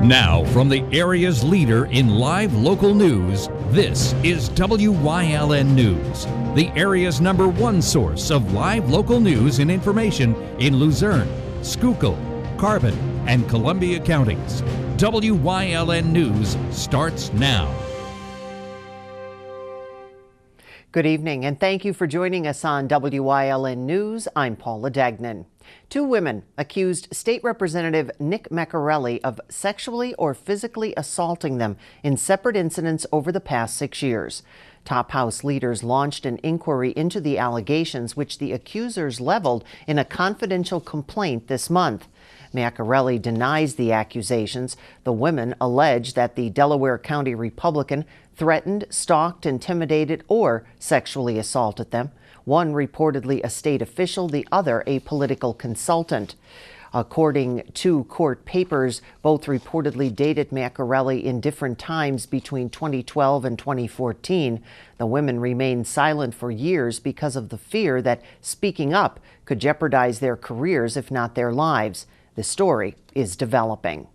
Now, from the area's leader in live local news, this is WYLN News, the area's #1 source of live local news and information in Luzerne, Schuylkill, Carbon, and Columbia counties. WYLN News starts now. Good evening, and thank you for joining us on WYLN News. I'm Paula Dagnan. Two women accused State Representative Nick Maccarelli of sexually or physically assaulting them in separate incidents over the past 6 years. Top House leaders launched an inquiry into the allegations, which the accusers leveled in a confidential complaint this month. Maccarelli denies the accusations. The women allege that the Delaware County Republican threatened, stalked, intimidated, or sexually assaulted them. One reportedly a state official, the other a political consultant. According to court papers, both reportedly dated Maccarelli in different times between 2012 and 2014. The women remained silent for years because of the fear that speaking up could jeopardize their careers, if not their lives. The story is developing.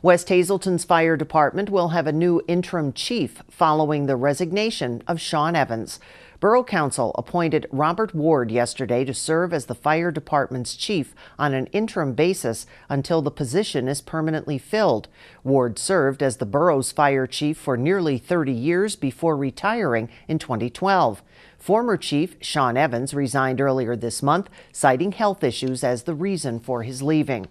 West Hazelton's fire department will have a new interim chief following the resignation of Sean Evans. Borough Council appointed Robert Ward yesterday to serve as the fire department's chief on an interim basis until the position is permanently filled. Ward served as the borough's fire chief for nearly 30 years before retiring in 2012. Former Chief Sean Evans resigned earlier this month, citing health issues as the reason for his leaving.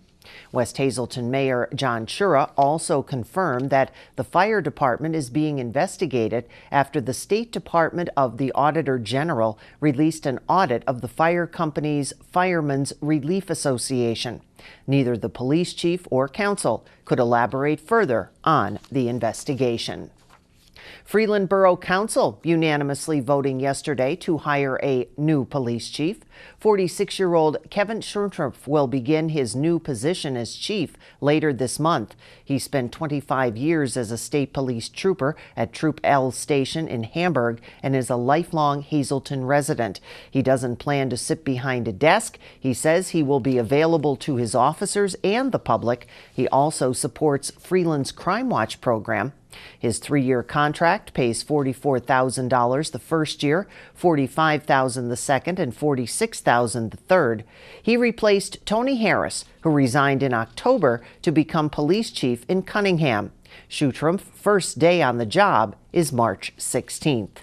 West Hazelton Mayor John Chura also confirmed that the fire department is being investigated after the State Department of the Auditor General released an audit of the fire company's Firemen's Relief Association. Neither the police chief or council could elaborate further on the investigation. Freeland Borough Council unanimously voting yesterday to hire a new police chief. 46-year-old Kevin Schurtrup will begin his new position as chief later this month. He spent 25 years as a state police trooper at Troop L Station in Hamburg and is a lifelong Hazelton resident. He doesn't plan to sit behind a desk. He says he will be available to his officers and the public. He also supports Freeland's Crime Watch program. His 3-year contract pays $44,000 the first year, $45,000 the second, and $46,000 the third. He replaced Tony Harris, who resigned in October to become police chief in Cunningham. Schutrump's first day on the job is March 16th.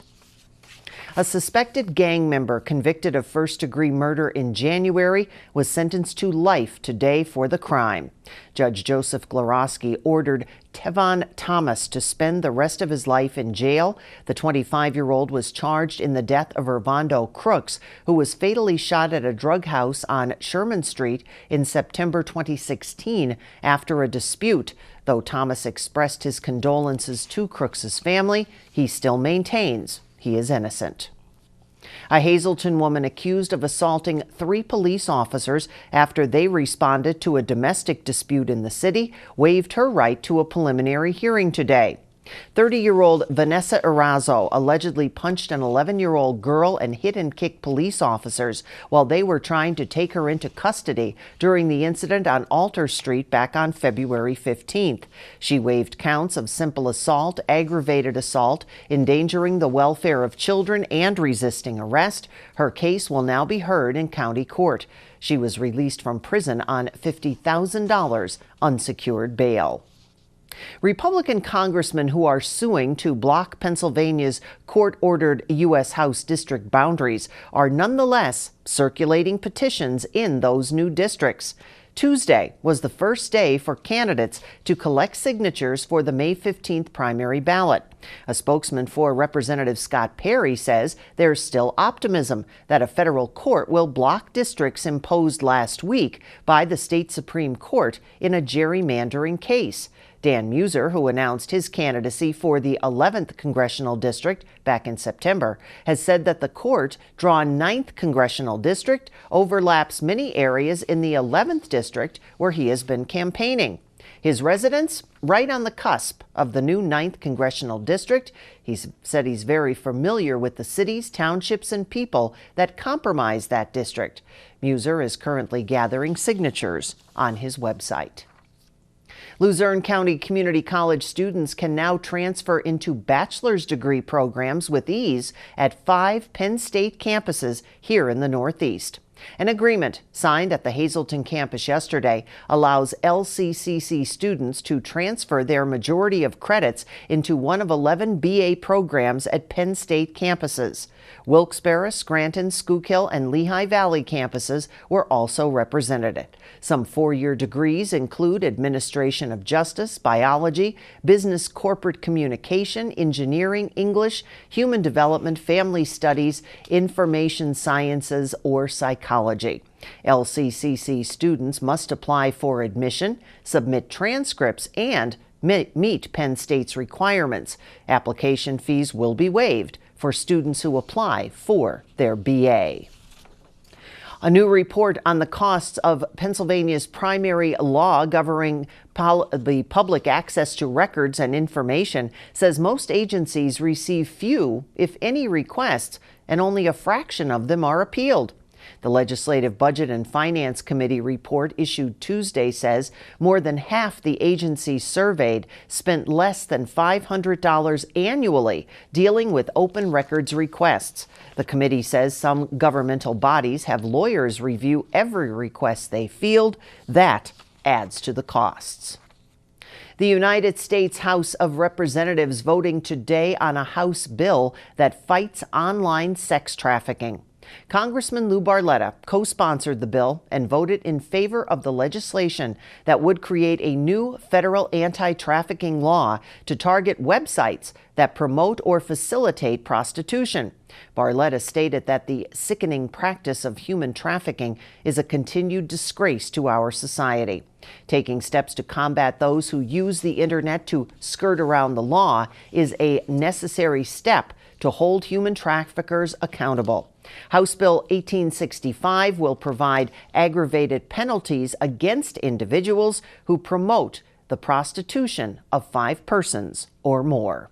A suspected gang member convicted of first-degree murder in January was sentenced to life today for the crime. Judge Joseph Glorowski ordered Tevon Thomas to spend the rest of his life in jail. The 25-year-old was charged in the death of Ervando Crooks, who was fatally shot at a drug house on Sherman Street in September 2016 after a dispute. Though Thomas expressed his condolences to Crooks' family, he still maintains he is innocent. A Hazelton woman accused of assaulting 3 police officers after they responded to a domestic dispute in the city waived her right to a preliminary hearing today. 30-year-old Vanessa Erazo allegedly punched an 11-year-old girl and hit and kicked police officers while they were trying to take her into custody during the incident on Alter Street back on February 15th. She waived counts of simple assault, aggravated assault, endangering the welfare of children, and resisting arrest. Her case will now be heard in county court. She was released from prison on $50,000 unsecured bail. Republican congressmen who are suing to block Pennsylvania's court-ordered U.S. House district boundaries are nonetheless circulating petitions in those new districts. Tuesday was the first day for candidates to collect signatures for the May 15th primary ballot. A spokesman for Representative Scott Perry says there's still optimism that a federal court will block districts imposed last week by the state Supreme Court in a gerrymandering case. Dan Muser, who announced his candidacy for the 11th Congressional District back in September, has said that the court, drawn 9th Congressional District, overlaps many areas in the 11th District where he has been campaigning. His residence, right on the cusp of the new 9th Congressional District. He's said he's very familiar with the cities, townships, and people that comprise that district. Muser is currently gathering signatures on his website. Luzerne County Community College students can now transfer into bachelor's degree programs with ease at 5 Penn State campuses here in the Northeast. An agreement signed at the Hazleton campus yesterday allows LCCC students to transfer their majority of credits into one of 11 BA programs at Penn State campuses. Wilkes-Barre, Scranton, Schuylkill, and Lehigh Valley campuses were also represented. Some four-year degrees include Administration of Justice, Biology, Business Corporate Communication, Engineering, English, Human Development, Family Studies, Information Sciences, or Psychology. LCCC students must apply for admission, submit transcripts, and meet Penn State's requirements. Application fees will be waived for students who apply for their BA. A new report on the costs of Pennsylvania's primary law governing the public access to records and information says most agencies receive few, if any, requests, and only a fraction of them are appealed. The Legislative Budget and Finance Committee report issued Tuesday says more than half the agencies surveyed spent less than $500 annually dealing with open records requests. The committee says some governmental bodies have lawyers review every request they field. That adds to the costs. The United States House of Representatives voting today on a House bill that fights online sex trafficking. Congressman Lou Barletta co-sponsored the bill and voted in favor of the legislation that would create a new federal anti-trafficking law to target websites that promote or facilitate prostitution. Barletta stated that the sickening practice of human trafficking is a continued disgrace to our society. Taking steps to combat those who use the internet to skirt around the law is a necessary step to hold human traffickers accountable. House Bill 1865 will provide aggravated penalties against individuals who promote the prostitution of 5 persons or more.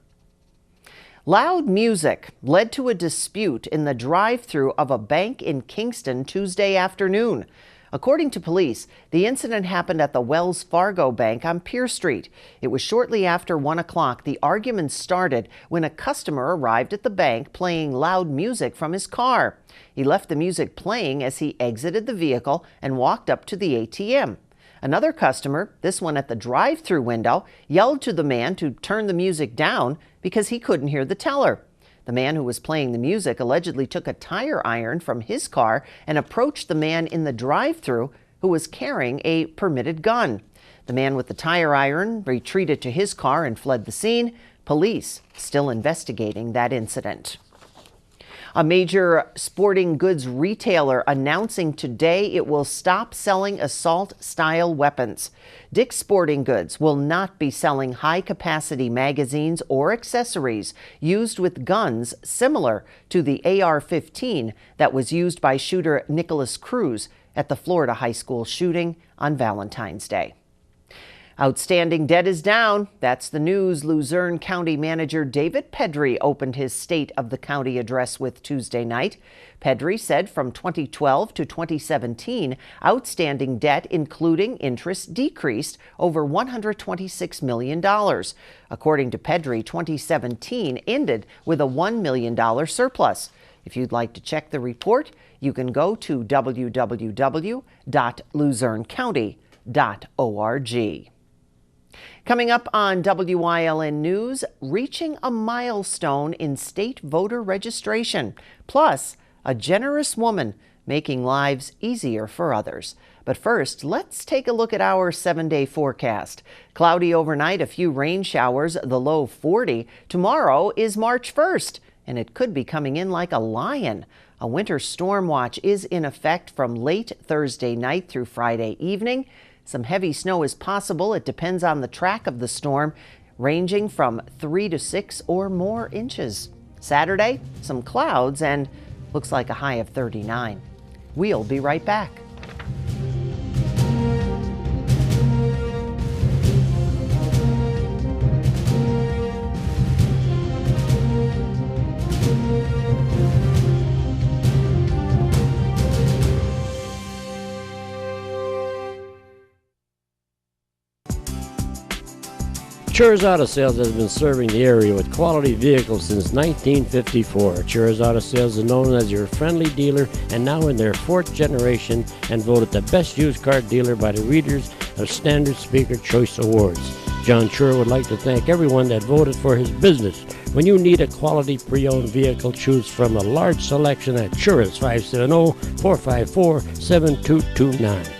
Loud music led to a dispute in the drive-thru of a bank in Kingston Tuesday afternoon. According to police, the incident happened at the Wells Fargo Bank on Pierce Street. It was shortly after 1 o'clock the argument started when a customer arrived at the bank playing loud music from his car. He left the music playing as he exited the vehicle and walked up to the ATM. Another customer, this one at the drive-thru window, yelled to the man to turn the music down because he couldn't hear the teller. The man who was playing the music allegedly took a tire iron from his car and approached the man in the drive-thru who was carrying a permitted gun. The man with the tire iron retreated to his car and fled the scene. Police still investigating that incident. A major sporting goods retailer announcing today it will stop selling assault-style weapons. Dick's Sporting Goods will not be selling high-capacity magazines or accessories used with guns similar to the AR-15 that was used by shooter Nicholas Cruz at the Florida high school shooting on Valentine's Day. Outstanding debt is down. That's the news Luzerne County Manager David Pedri opened his State of the County address with Tuesday night. Pedri said from 2012 to 2017, outstanding debt, including interest, decreased over $126 million. According to Pedri, 2017 ended with a $1 million surplus. If you'd like to check the report, you can go to www.luzernecounty.org. Coming up on WYLN News, reaching a milestone in state voter registration, plus a generous woman making lives easier for others. But first, let's take a look at our 7-day forecast. Cloudy overnight, a few rain showers, the low 40. Tomorrow is March 1st, and it could be coming in like a lion. A winter storm watch is in effect from late Thursday night through Friday evening. Some heavy snow is possible. It depends on the track of the storm, ranging from 3 to 6 or more inches. Saturday, some clouds and looks like a high of 39. We'll be right back. Chur's Auto Sales has been serving the area with quality vehicles since 1954. Chur's Auto Sales is known as your friendly dealer and now in their 4th generation and voted the best used car dealer by the readers of Standard Speaker Choice Awards. John Chur would like to thank everyone that voted for his business. When you need a quality pre-owned vehicle, choose from a large selection at Chur's 570-454-7229.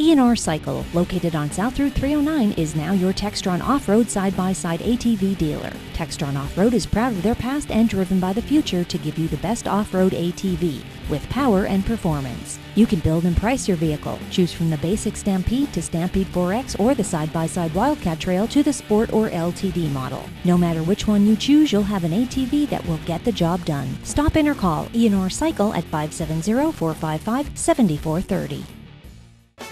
E&R Cycle, located on South Route 309, is now your Textron Off-Road side-by-side ATV dealer. Textron Off-Road is proud of their past and driven by the future to give you the best off-road ATV, with power and performance. You can build and price your vehicle. Choose from the basic Stampede to Stampede 4X or the side-by-side Wildcat Trail to the Sport or LTD model. No matter which one you choose, you'll have an ATV that will get the job done. Stop in or call E&R Cycle at 570-455-7430.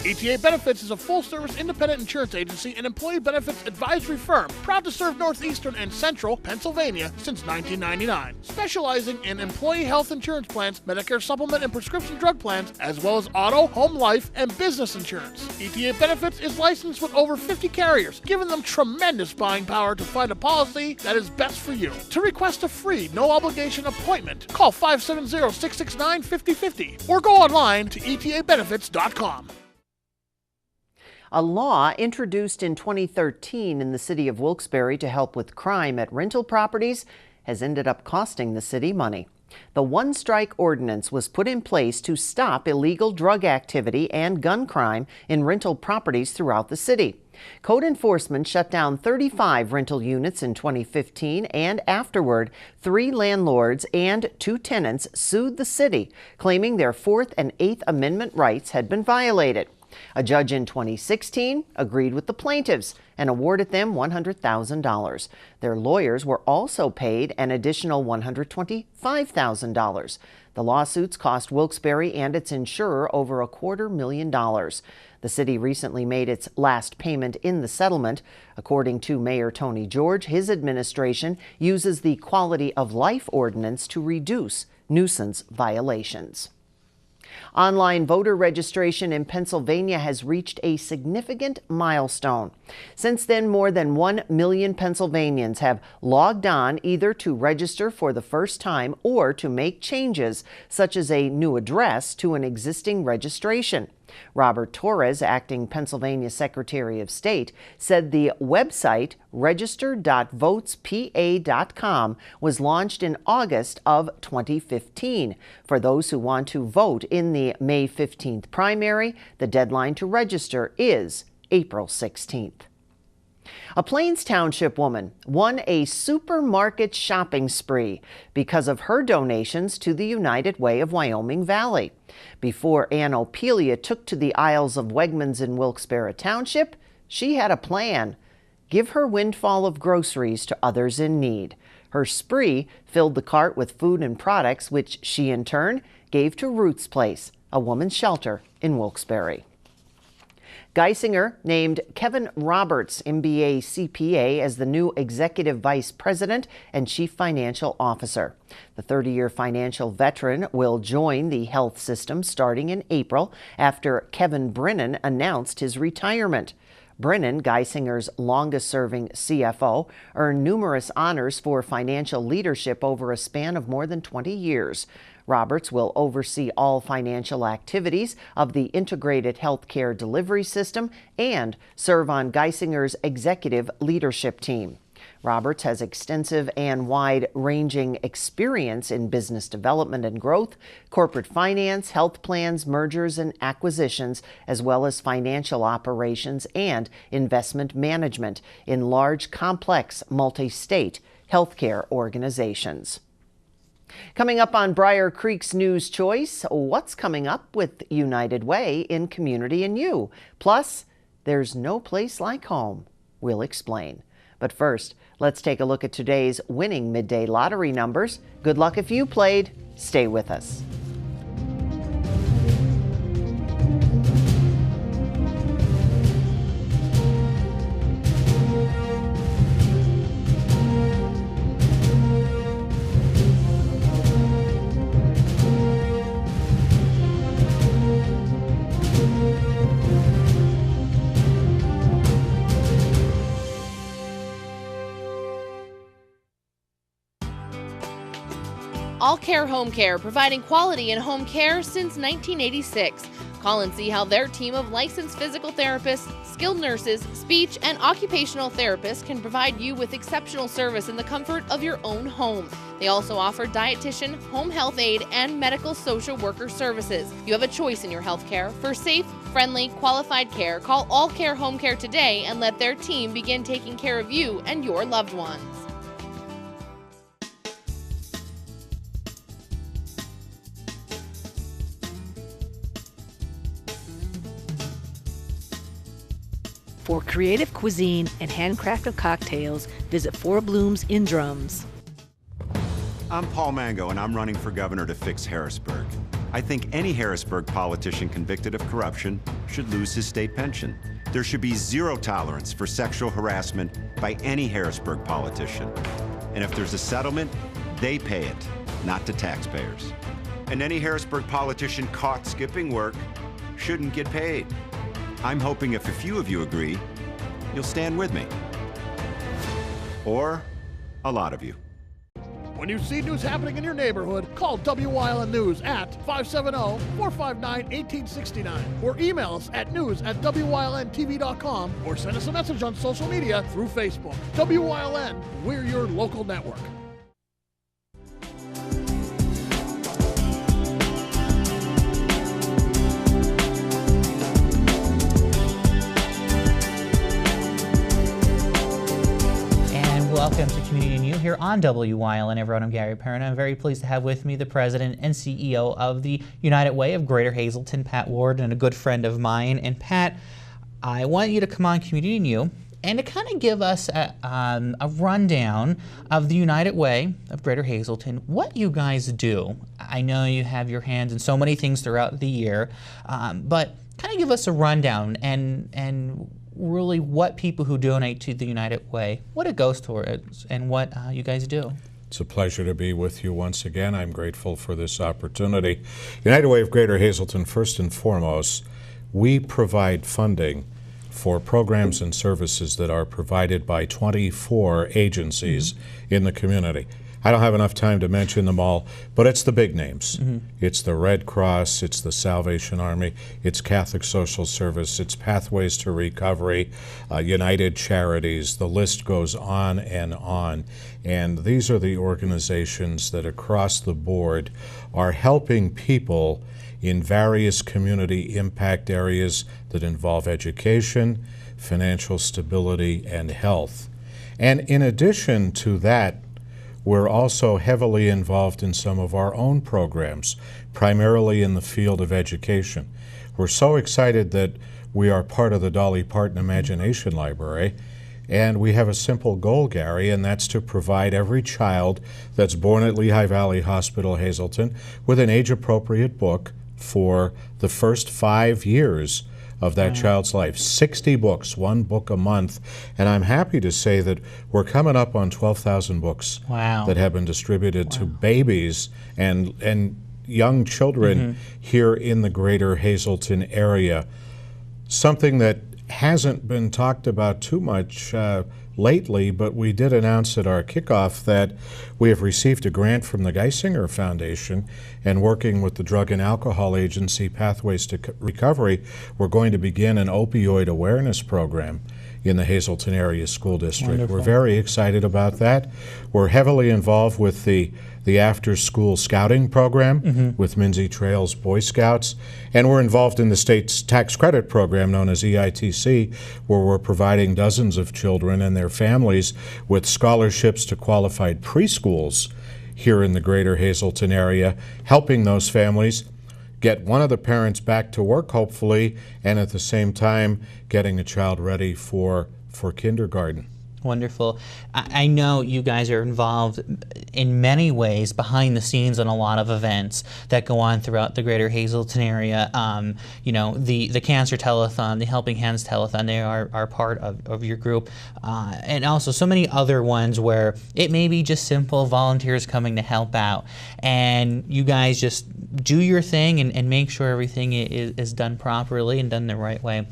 ETA Benefits is a full-service independent insurance agency and employee benefits advisory firm proud to serve Northeastern and Central Pennsylvania since 1999, specializing in employee health insurance plans, Medicare supplement and prescription drug plans, as well as auto, home life, and business insurance. ETA Benefits is licensed with over 50 carriers, giving them tremendous buying power to find a policy that is best for you. To request a free, no-obligation appointment, call 570-669-5050 or go online to etabenefits.com. A law introduced in 2013 in the city of Wilkes-Barre to help with crime at rental properties has ended up costing the city money. The One Strike Ordinance was put in place to stop illegal drug activity and gun crime in rental properties throughout the city. Code enforcement shut down 35 rental units in 2015, and afterward, 3 landlords and 2 tenants sued the city, claiming their 4th and 8th Amendment rights had been violated. A judge in 2016 agreed with the plaintiffs and awarded them $100,000. Their lawyers were also paid an additional $125,000. The lawsuits cost Wilkes-Barre and its insurer over $250,000. The city recently made its last payment in the settlement. According to Mayor Tony George, his administration uses the Quality of Life Ordinance to reduce nuisance violations. Online voter registration in Pennsylvania has reached a significant milestone. Since then, more than 1 million Pennsylvanians have logged on either to register for the first time or to make changes, such as a new address to an existing registration. Robert Torres, acting Pennsylvania Secretary of State, said the website register.votespa.com was launched in August of 2015. For those who want to vote in the May 15th primary, the deadline to register is April 16th. A Plains Township woman won a supermarket shopping spree because of her donations to the United Way of Wyoming Valley. Before Ann Opelia took to the aisles of Wegmans in Wilkes-Barre Township, she had a plan: give her windfall of groceries to others in need. Her spree filled the cart with food and products, which she in turn gave to Ruth's Place, a woman's shelter in Wilkes-Barre. Geisinger named Kevin Roberts, MBA CPA, as the new Executive Vice President and Chief Financial Officer. The 30-year financial veteran will join the health system starting in April after Kevin Brennan announced his retirement. Brennan, Geisinger's longest-serving CFO, earned numerous honors for financial leadership over a span of more than 20 years. Roberts will oversee all financial activities of the integrated healthcare delivery system and serve on Geisinger's executive leadership team. Roberts has extensive and wide-ranging experience in business development and growth, corporate finance, health plans, mergers and acquisitions, as well as financial operations and investment management in large, complex, multi-state healthcare organizations. Coming up on Briar Creek's News Choice, what's coming up with United Way in Community and You? Plus, there's no place like home. We'll explain. But first, let's take a look at today's winning midday lottery numbers. Good luck if you played. Stay with us. All Care Home Care, providing quality in home care since 1986. Call and see how their team of licensed physical therapists, skilled nurses, speech, and occupational therapists can provide you with exceptional service in the comfort of your own home. They also offer dietitian, home health aide, and medical social worker services. You have a choice in your health care. For safe, friendly, qualified care, call All Care Home Care today and let their team begin taking care of you and your loved ones. For creative cuisine and handcrafted cocktails, visit Four Blooms in Drums. I'm Paul Mango, and I'm running for governor to fix Harrisburg. I think any Harrisburg politician convicted of corruption should lose his state pension. There should be zero tolerance for sexual harassment by any Harrisburg politician. And if there's a settlement, they pay it, not the taxpayers. And any Harrisburg politician caught skipping work shouldn't get paid. I'm hoping if a few of you agree, you'll stand with me. Or a lot of you. When you see news happening in your neighborhood, call Wyln News at 570-459-1869 or email us at news@wylntv.com or send us a message on social media through Facebook. Wyln, we're your local network. Welcome to Community New here on Wyln. Everyone, I'm Gary Perrin. I'm very pleased to have with me the President and CEO of the United Way of Greater Hazleton, Pat Ward, and a good friend of mine. And Pat, I want you to come on Community New and to kind of give us a rundown of the United Way of Greater Hazleton, what you guys do. I know you have your hands in so many things throughout the year, but kind of give us a rundown and really what people who donate to the United Way, what it goes towards, and what you guys do. It's a pleasure to be with you once again. I'm grateful for this opportunity. United Way of Greater Hazleton, first and foremost, we provide funding for programs and services that are provided by 24 agencies in the community. I don't have enough time to mention them all, but it's the big names. It's the Red Cross, it's the Salvation Army, it's Catholic Social Service, it's Pathways to Recovery, United Charities, the list goes on. And these are the organizations that across the board are helping people in various community impact areas that involve education, financial stability, and health. And in addition to that, we're also heavily involved in some of our own programs, primarily in the field of education. We're so excited that we are part of the Dolly Parton Imagination Library, and we have a simple goal, Gary, and that's to provide every child that's born at Lehigh Valley Hospital, Hazleton, with an age-appropriate book for the first 5 years of that child's life. 60 books, one book a month. And I'm happy to say that we're coming up on 12,000 books that have been distributed to babies and young children here in the greater Hazleton area. Something that hasn't been talked about too much lately, but we did announce at our kickoff that we have received a grant from the Geisinger Foundation, and working with the Drug and Alcohol Agency Pathways to Recovery, we're going to begin an opioid awareness program in the Hazleton Area School District. Wonderful. We're very excited about that. We're heavily involved with the after-school scouting program with Minzy Trails Boy Scouts, and we're involved in the state's tax credit program known as EITC, where we're providing dozens of children and their families with scholarships to qualified preschools here in the greater Hazleton area, helping those families get one of the parents back to work, hopefully, and at the same time getting a child ready for kindergarten. Wonderful. I know you guys are involved in many ways behind the scenes on a lot of events that go on throughout the greater Hazleton area. You know, the Cancer Telethon, the Helping Hands Telethon, they are part of your group. And also so many other ones where it may be just simple volunteers coming to help out. And you guys just do your thing and make sure everything is done properly and done the right way.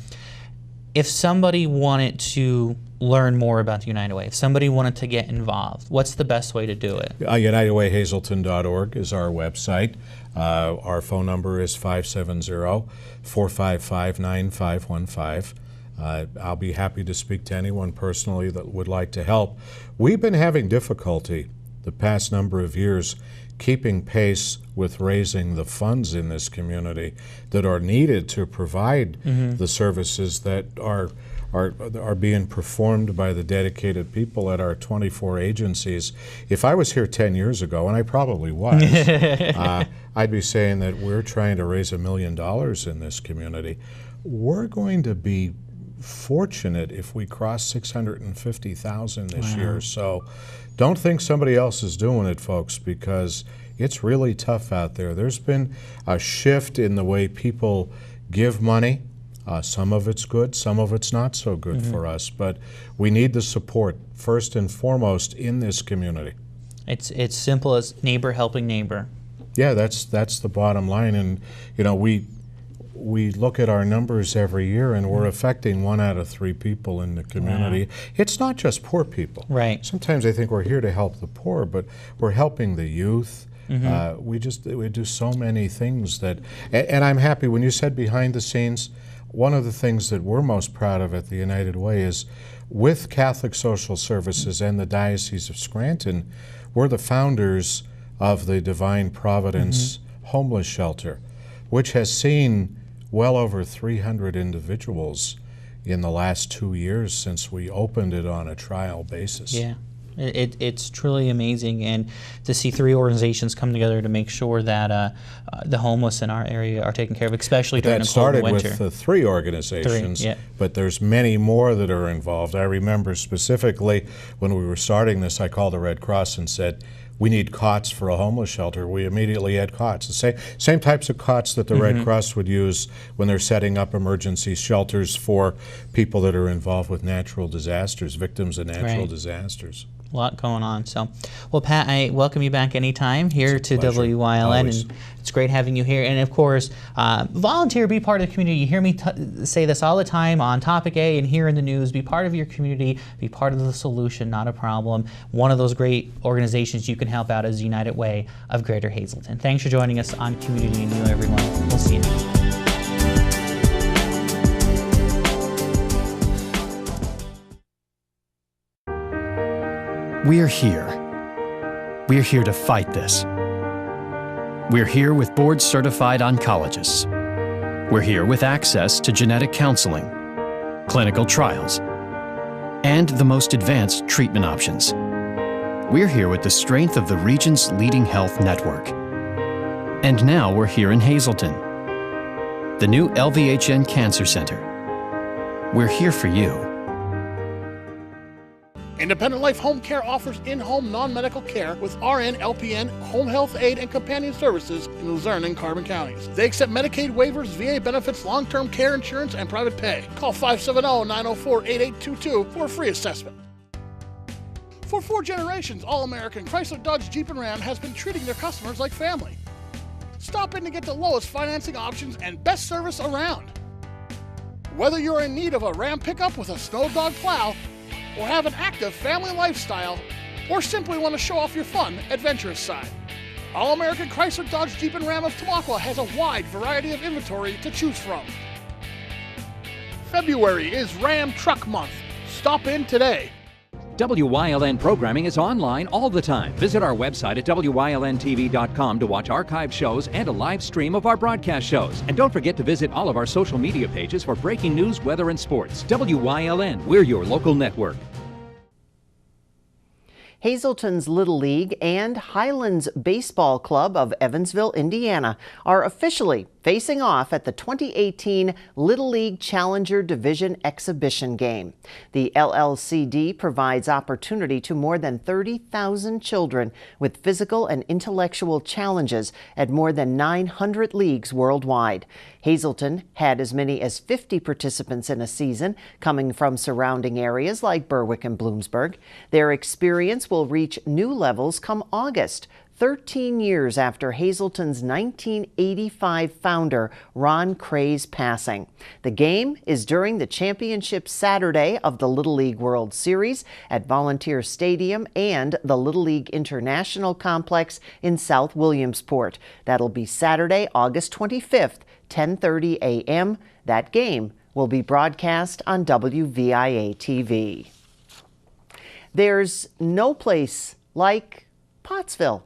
if somebody wanted to learn more about the United Way, if somebody wanted to get involved, what's the best way to do it? UnitedWayHazelton.org is our website. Our phone number is 570-455-9515. I'll be happy to speak to anyone personally that would like to help. We've been having difficulty the past number of years keeping pace with raising the funds in this community that are needed to provide the services that are being performed by the dedicated people at our 24 agencies. If I was here 10 years ago, and I probably was, I'd be saying that we're trying to raise $1 million in this community. We're going to be fortunate if we cross 650,000 this year. So don't think somebody else is doing it, folks, because it's really tough out there. There's been a shift in the way people give money. Some of it's good, some of it's not so good for us, but we need the support first and foremost in this community. It's simple as neighbor helping neighbor. Yeah, that's the bottom line, and we look at our numbers every year, and we're affecting 1 out of 3 people in the community. Wow. It's not just poor people. Right. Sometimes I think we're here to help the poor, but we're helping the youth. We do so many things that, and I'm happy when you said behind the scenes. One of the things that we're most proud of at the United Way is with Catholic Social Services and the Diocese of Scranton, we're the founders of the Divine Providence Homeless Shelter, which has seen well over 300 individuals in the last 2 years since we opened it on a trial basis. Yeah. It's truly amazing, and to see 3 organizations come together to make sure that the homeless in our area are taken care of, especially during a cold winter. That started with 3 organizations, but there's many more that are involved. I remember specifically when we were starting this, I called the Red Cross and said, we need cots for a homeless shelter. We immediately had cots. The same types of cots that the Red Cross would use when they're setting up emergency shelters for people that are involved with natural disasters, victims of natural disasters. A lot going on. So, well, Pat, I welcome you back anytime here to WYLN, and it's great having you here. And of course, volunteer, be part of the community. You hear me say this all the time on Topic A and here in the news. Be part of your community. Be part of the solution, not a problem. One of those great organizations you can help out is United Way of Greater Hazelton. Thanks for joining us on Community and You, everyone. We'll see you. We're here. We're here to fight this. We're here with board-certified oncologists. We're here with access to genetic counseling, clinical trials, and the most advanced treatment options. We're here with the strength of the region's leading health network. And now we're here in Hazelton, the new LVHN Cancer Center. We're here for you. Independent Life Home Care offers in-home non-medical care with RN, LPN, home health aid, and companion services in Luzerne and Carbon counties. They accept Medicaid waivers, VA benefits, long-term care insurance, and private pay. Call 570-904-8822 for a free assessment. For 4 generations, All-American Chrysler, Dodge, Jeep, and Ram has been treating their customers like family. Stop in to get the lowest financing options and best service around. Whether you're in need of a Ram pickup with a Snow Dog plow, or have an active family lifestyle, or simply want to show off your fun, adventurous side, All-American Chrysler, Dodge, Jeep, and Ram of Tamaqua has a wide variety of inventory to choose from. February is Ram Truck Month. Stop in today. WYLN programming is online all the time. Visit our website at WYLNTV.com to watch archived shows and a live stream of our broadcast shows. And don't forget to visit all of our social media pages for breaking news, weather, and sports. WYLN, we're your local network. Hazelton's Little League and Highlands Baseball Club of Evansville, Indiana are officially facing off at the 2018 Little League Challenger Division Exhibition Game. The LLCD provides opportunity to more than 30,000 children with physical and intellectual challenges at more than 900 leagues worldwide. Hazelton had as many as 50 participants in a season, coming from surrounding areas like Berwick and Bloomsburg. Their experience will reach new levels come August. 13 years after Hazelton's 1985 founder Ron Cray's passing. The game is during the championship Saturday of the Little League World Series at Volunteer Stadium and the Little League International Complex in South Williamsport. That'll be Saturday, August 25th, 10:30 a.m. That game will be broadcast on WVIA TV. There's no place like Pottsville.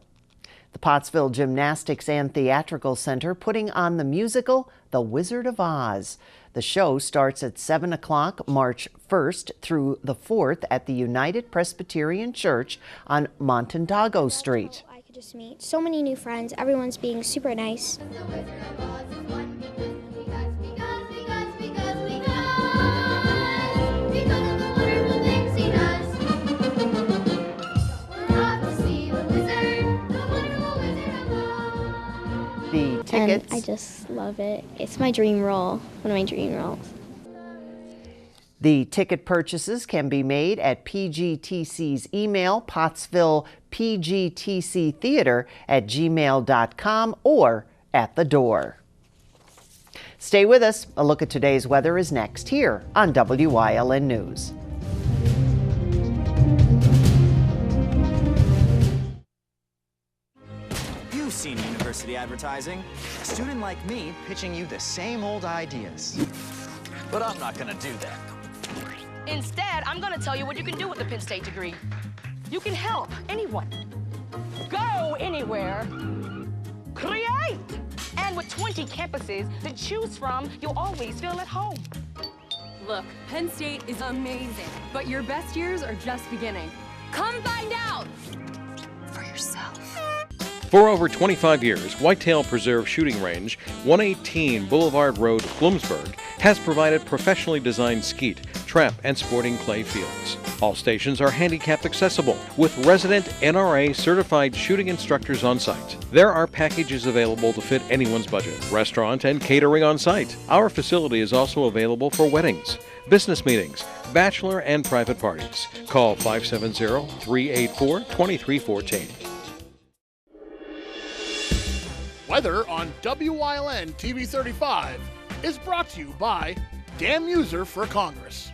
The Pottsville Gymnastics and Theatrical Center putting on the musical The Wizard of Oz. The show starts at 7 o'clock March 1st through the 4th at the United Presbyterian Church on Montendago Street. I could just meet so many new friends. Everyone's being super nice. The tickets. And I just love it. It's my dream role, one of my dream roles. The ticket purchases can be made at PGTC's email, pottsvillepgtctheater@gmail.com, or at the door. Stay with us. A look at today's weather is next here on WYLN News. You've seen university advertising. A student like me pitching you the same old ideas. But I'm not gonna do that. Instead, I'm gonna tell you what you can do with a Penn State degree. You can help anyone. Go anywhere. Create! And with 20 campuses to choose from, you'll always feel at home. Look, Penn State is amazing, but your best years are just beginning. Come find out for yourself. For over 25 years, Whitetail Preserve Shooting Range, 118 Boulevard Road, Bloomsburg, has provided professionally designed skeet, trap, and sporting clay fields. All stations are handicap accessible, with resident NRA certified shooting instructors on site. There are packages available to fit anyone's budget, restaurant and catering on site. Our facility is also available for weddings, business meetings, bachelor and private parties. Call 570-384-2314. Weather on WYLN TV 35 is brought to you by Damn User for Congress.